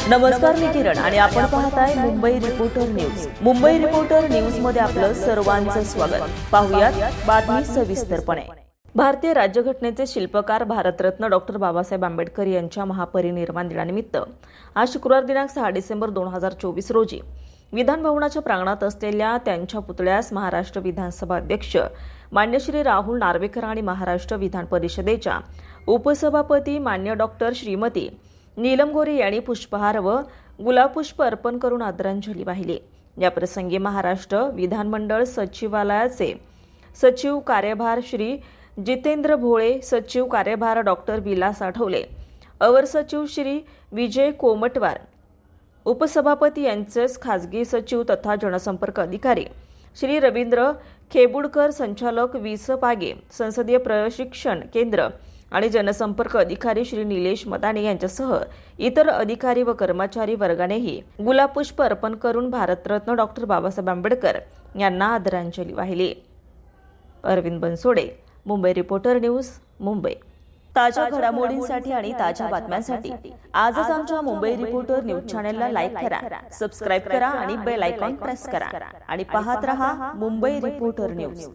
नमस्कार, मी किरण आणि आपण पाहताय Mumbai reporter news. Mumbai reporter news मध्ये आपलं सर्वांचं स्वागत. पाहुयात बातमी सविस्तरपणे. भारतीय राज्यघटनेचे शिल्पकार भारतरत्न डॉक्टर बाबासाहेब आंबेडकर यांच्या महापरिनिर्वाण दिनानिमित्त आज शुक्रवार दिनांक 6 डिसेंबर 2024 रोजी विधान भवनाच्या प्रांगणात असलेल्या त्यांच्या पुतळ्यास महाराष्ट्र विधानसभा अध्यक्ष मान्य श्री राहुल नार्वेकर आणि महाराष्ट्र विधान परिषदेच्या उपसभापती मान्य डॉक्टर श्रीमती नीलम गोरे यांनी पुष्पहार व गुलाबपुष्प अर्पण करून आदरांजली वाहिली. या प्रसंगी महाराष्ट्र विधानमंडळ सचिवालयाचे सचिव कार्यभार श्री जितेंद्र भोळे, सचिव कार्यभार डॉक्टर विलास आठवले, अवर सचिव श्री विजय कोमटवार, उपसभापती यांचेच खासगी सचिव तथा जनसंपर्क अधिकारी श्री रवींद्र खेबुडकर, संचालक विस पागे, संसदीय प्रशिक्षण केंद्र आणि जनसंपर्क अधिकारी श्री निलेश मदाने यांच्यासह इतर अधिकारी व कर्मचारी वर्गानेही गुलाबपुष्प अर्पण करून भारतरत्न डॉक्टर बाबासाहेब आंबेडकर यांना आदरांजली वाहिली. Arvind Bansode, Mumbai reporter news, Mumbai. ताज्या घडामोडींसाठी आणि ताज्या बातम्यांसाठी आजच आमच्या मुंबई रिपोर्टर न्यूज चॅनलला लाईक करा, सबस्क्राईब करा आणि बेल आयकॉन प्रेस करा आणि पाहत रहा मुंबई रिपोर्टर न्यूज.